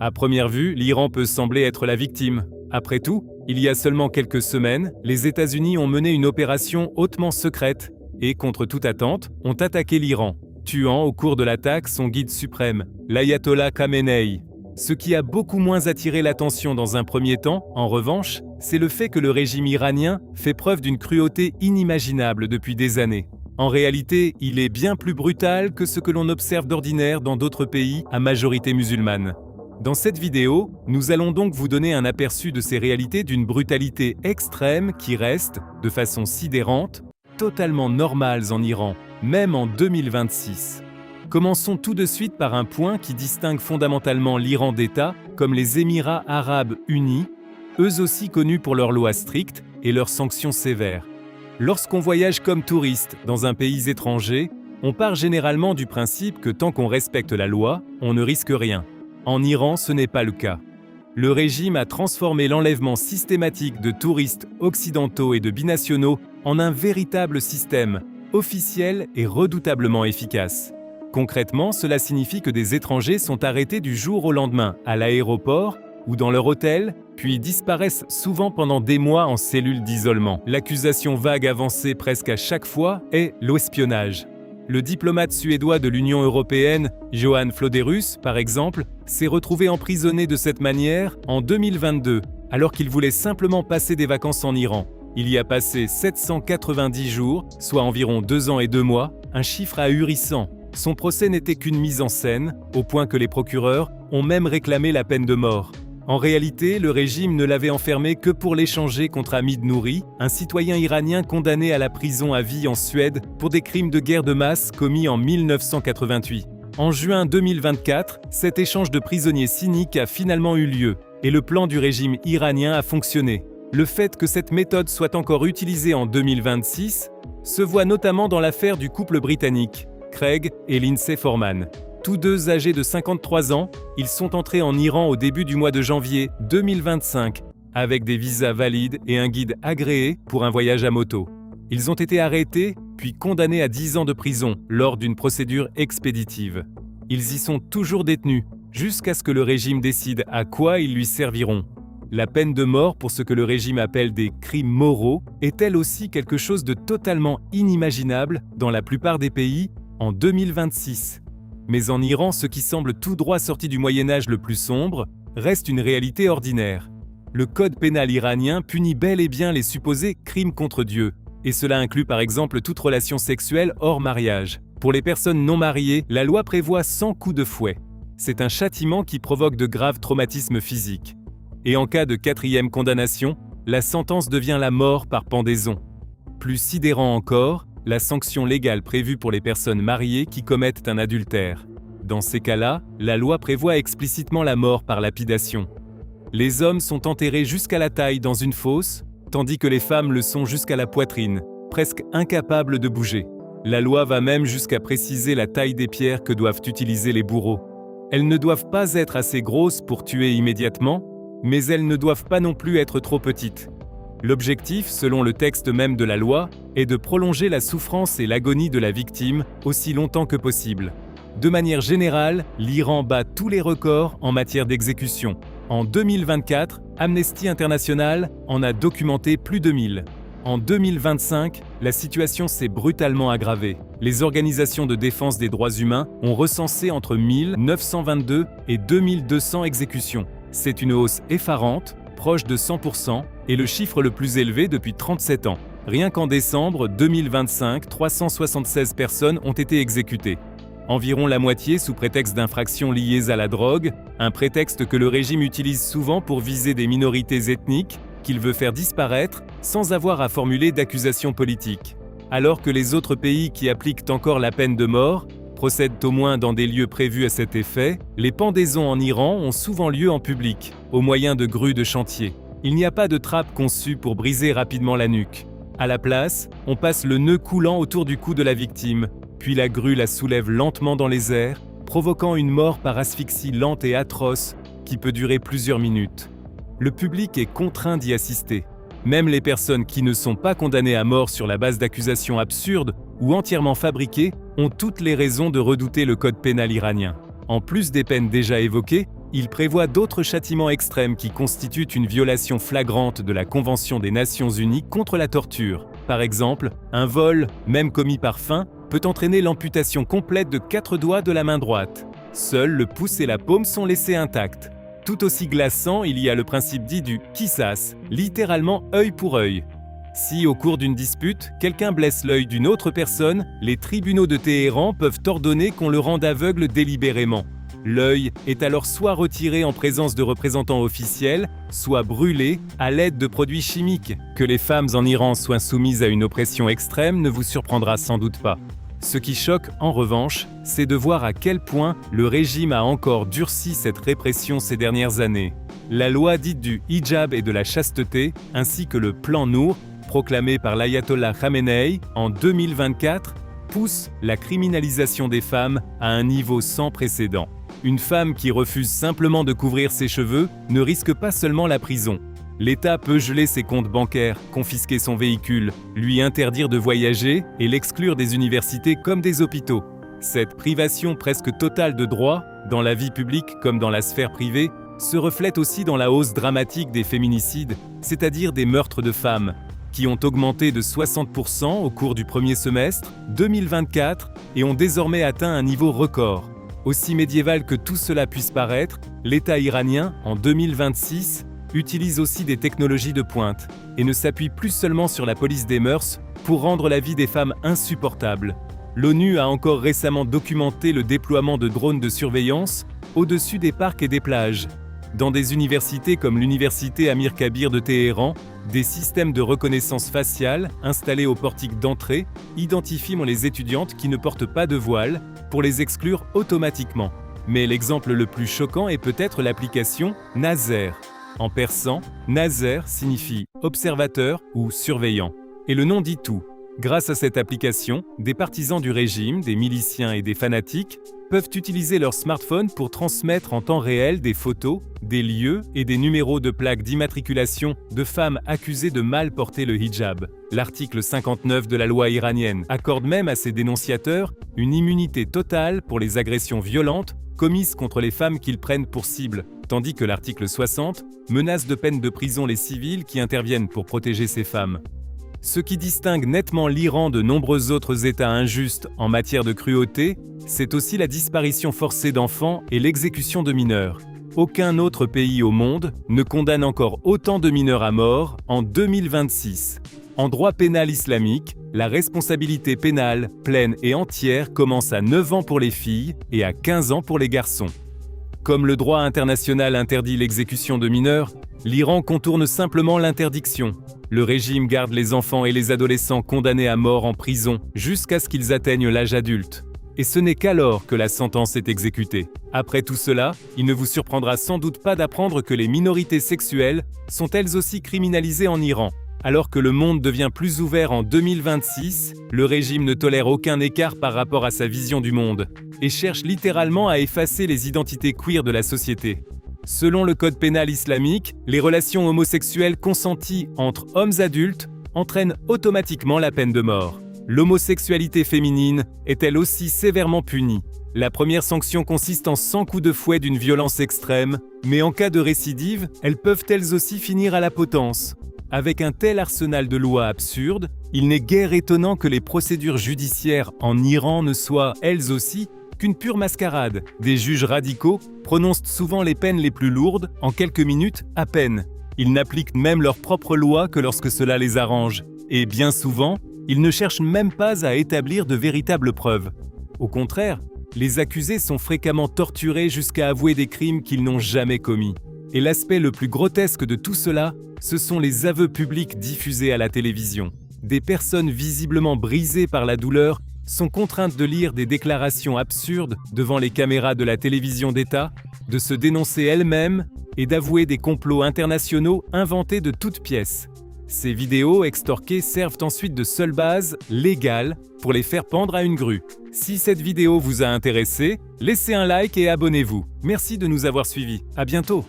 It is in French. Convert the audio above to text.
À première vue, l'Iran peut sembler être la victime. Après tout, il y a seulement quelques semaines, les États-Unis ont mené une opération hautement secrète et, contre toute attente, ont attaqué l'Iran, tuant au cours de l'attaque son guide suprême, l'ayatollah Khamenei. Ce qui a beaucoup moins attiré l'attention dans un premier temps, en revanche, c'est le fait que le régime iranien fait preuve d'une cruauté inimaginable depuis des années. En réalité, il est bien plus brutal que ce que l'on observe d'ordinaire dans d'autres pays à majorité musulmane. Dans cette vidéo, nous allons donc vous donner un aperçu de ces réalités d'une brutalité extrême qui reste, de façon sidérante, totalement normales en Iran, même en 2026. Commençons tout de suite par un point qui distingue fondamentalement l'Iran d'État, comme les Émirats arabes unis, eux aussi connus pour leurs lois strictes et leurs sanctions sévères. Lorsqu'on voyage comme touriste dans un pays étranger, on part généralement du principe que tant qu'on respecte la loi, on ne risque rien. En Iran, ce n'est pas le cas. Le régime a transformé l'enlèvement systématique de touristes occidentaux et de binationaux en un véritable système, officiel et redoutablement efficace. Concrètement, cela signifie que des étrangers sont arrêtés du jour au lendemain à l'aéroport ou dans leur hôtel, puis disparaissent souvent pendant des mois en cellule d'isolement. L'accusation vague avancée presque à chaque fois est l'espionnage. Le diplomate suédois de l'Union européenne, Johan Flauderus, par exemple, s'est retrouvé emprisonné de cette manière en 2022, alors qu'il voulait simplement passer des vacances en Iran. Il y a passé 790 jours, soit environ 2 ans et 2 mois, un chiffre ahurissant. Son procès n'était qu'une mise en scène, au point que les procureurs ont même réclamé la peine de mort. En réalité, le régime ne l'avait enfermé que pour l'échanger contre Hamid Nouri, un citoyen iranien condamné à la prison à vie en Suède pour des crimes de guerre de masse commis en 1988. En juin 2024, cet échange de prisonniers cyniques a finalement eu lieu, et le plan du régime iranien a fonctionné. Le fait que cette méthode soit encore utilisée en 2026 se voit notamment dans l'affaire du couple britannique, Craig et Lindsay Foreman. Tous deux âgés de 53 ans, ils sont entrés en Iran au début du mois de janvier 2025, avec des visas valides et un guide agréé pour un voyage à moto. Ils ont été arrêtés, puis condamnés à 10 ans de prison lors d'une procédure expéditive. Ils y sont toujours détenus, jusqu'à ce que le régime décide à quoi ils lui serviront. La peine de mort pour ce que le régime appelle des crimes moraux est elle aussi quelque chose de totalement inimaginable dans la plupart des pays en 2026. Mais en Iran, ce qui semble tout droit sorti du Moyen-Âge le plus sombre, reste une réalité ordinaire. Le code pénal iranien punit bel et bien les supposés crimes contre Dieu, et cela inclut par exemple toute relation sexuelle hors mariage. Pour les personnes non mariées, la loi prévoit 100 coups de fouet. C'est un châtiment qui provoque de graves traumatismes physiques. Et en cas de 4e condamnation, la sentence devient la mort par pendaison. Plus sidérant encore, la sanction légale prévue pour les personnes mariées qui commettent un adultère. Dans ces cas-là, la loi prévoit explicitement la mort par lapidation. Les hommes sont enterrés jusqu'à la taille dans une fosse, tandis que les femmes le sont jusqu'à la poitrine, presque incapables de bouger. La loi va même jusqu'à préciser la taille des pierres que doivent utiliser les bourreaux. Elles ne doivent pas être assez grosses pour tuer immédiatement, mais elles ne doivent pas non plus être trop petites. L'objectif, selon le texte même de la loi, est de prolonger la souffrance et l'agonie de la victime aussi longtemps que possible. De manière générale, l'Iran bat tous les records en matière d'exécution. En 2024, Amnesty International en a documenté plus de 1000. En 2025, la situation s'est brutalement aggravée. Les organisations de défense des droits humains ont recensé entre 1922 et 2200 exécutions. C'est une hausse effarante, proche de 100%, et le chiffre le plus élevé depuis 37 ans. Rien qu'en décembre 2025, 376 personnes ont été exécutées. Environ la moitié sous prétexte d'infractions liées à la drogue, un prétexte que le régime utilise souvent pour viser des minorités ethniques qu'il veut faire disparaître sans avoir à formuler d'accusations politiques. Alors que les autres pays qui appliquent encore la peine de mort procèdent au moins dans des lieux prévus à cet effet, les pendaisons en Iran ont souvent lieu en public, au moyen de grues de chantier. Il n'y a pas de trappe conçue pour briser rapidement la nuque. À la place, on passe le nœud coulant autour du cou de la victime, puis la grue la soulève lentement dans les airs, provoquant une mort par asphyxie lente et atroce qui peut durer plusieurs minutes. Le public est contraint d'y assister. Même les personnes qui ne sont pas condamnées à mort sur la base d'accusations absurdes ou entièrement fabriquées ont toutes les raisons de redouter le code pénal iranien. En plus des peines déjà évoquées, il prévoit d'autres châtiments extrêmes qui constituent une violation flagrante de la Convention des Nations Unies contre la torture. Par exemple, un vol, même commis par faim, peut entraîner l'amputation complète de 4 doigts de la main droite. Seuls le pouce et la paume sont laissés intacts. Tout aussi glaçant, il y a le principe dit du qisas, littéralement œil pour œil. Si, au cours d'une dispute, quelqu'un blesse l'œil d'une autre personne, les tribunaux de Téhéran peuvent ordonner qu'on le rende aveugle délibérément. L'œil est alors soit retiré en présence de représentants officiels, soit brûlé à l'aide de produits chimiques. Que les femmes en Iran soient soumises à une oppression extrême ne vous surprendra sans doute pas. Ce qui choque, en revanche, c'est de voir à quel point le régime a encore durci cette répression ces dernières années. La loi dite du hijab et de la chasteté, ainsi que le plan Nour, proclamé par l'ayatollah Khamenei en 2024, pousse la criminalisation des femmes à un niveau sans précédent. Une femme qui refuse simplement de couvrir ses cheveux ne risque pas seulement la prison. L'État peut geler ses comptes bancaires, confisquer son véhicule, lui interdire de voyager et l'exclure des universités comme des hôpitaux. Cette privation presque totale de droits, dans la vie publique comme dans la sphère privée, se reflète aussi dans la hausse dramatique des féminicides, c'est-à-dire des meurtres de femmes, qui ont augmenté de 60% au cours du premier semestre 2024 et ont désormais atteint un niveau record. Aussi médiéval que tout cela puisse paraître, l'État iranien, en 2026, utilise aussi des technologies de pointe et ne s'appuie plus seulement sur la police des mœurs pour rendre la vie des femmes insupportable. L'ONU a encore récemment documenté le déploiement de drones de surveillance au-dessus des parcs et des plages. Dans des universités comme l'université Amir Kabir de Téhéran, des systèmes de reconnaissance faciale installés au portique d'entrée identifient les étudiantes qui ne portent pas de voile pour les exclure automatiquement. Mais l'exemple le plus choquant est peut-être l'application Nazer. En persan, Nazer signifie observateur ou surveillant. Et le nom dit tout. Grâce à cette application, des partisans du régime, des miliciens et des fanatiques peuvent utiliser leur smartphone pour transmettre en temps réel des photos, des lieux et des numéros de plaques d'immatriculation de femmes accusées de mal porter le hijab. L'article 59 de la loi iranienne accorde même à ces dénonciateurs une immunité totale pour les agressions violentes commises contre les femmes qu'ils prennent pour cible, tandis que l'article 60 menace de peine de prison les civils qui interviennent pour protéger ces femmes. Ce qui distingue nettement l'Iran de nombreux autres États injustes en matière de cruauté, c'est aussi la disparition forcée d'enfants et l'exécution de mineurs. Aucun autre pays au monde ne condamne encore autant de mineurs à mort en 2026. En droit pénal islamique, la responsabilité pénale pleine et entière commence à 9 ans pour les filles et à 15 ans pour les garçons. Comme le droit international interdit l'exécution de mineurs, l'Iran contourne simplement l'interdiction. Le régime garde les enfants et les adolescents condamnés à mort en prison jusqu'à ce qu'ils atteignent l'âge adulte. Et ce n'est qu'alors que la sentence est exécutée. Après tout cela, il ne vous surprendra sans doute pas d'apprendre que les minorités sexuelles sont elles aussi criminalisées en Iran. Alors que le monde devient plus ouvert en 2026, le régime ne tolère aucun écart par rapport à sa vision du monde et cherche littéralement à effacer les identités queer de la société. Selon le code pénal islamique, les relations homosexuelles consenties entre hommes adultes entraînent automatiquement la peine de mort. L'homosexualité féminine est elle aussi sévèrement punie. La première sanction consiste en 100 coups de fouet d'une violence extrême, mais en cas de récidive, elles peuvent elles aussi finir à la potence. Avec un tel arsenal de lois absurdes, il n'est guère étonnant que les procédures judiciaires en Iran ne soient, elles aussi, qu'une pure mascarade. Des juges radicaux prononcent souvent les peines les plus lourdes en quelques minutes à peine. Ils n'appliquent même leurs propres lois que lorsque cela les arrange. Et bien souvent, ils ne cherchent même pas à établir de véritables preuves. Au contraire, les accusés sont fréquemment torturés jusqu'à avouer des crimes qu'ils n'ont jamais commis. Et l'aspect le plus grotesque de tout cela, ce sont les aveux publics diffusés à la télévision. Des personnes visiblement brisées par la douleur sont contraintes de lire des déclarations absurdes devant les caméras de la télévision d'État, de se dénoncer elles-mêmes et d'avouer des complots internationaux inventés de toutes pièces. Ces vidéos extorquées servent ensuite de seule base légale pour les faire pendre à une grue. Si cette vidéo vous a intéressé, laissez un like et abonnez-vous. Merci de nous avoir suivis. À bientôt.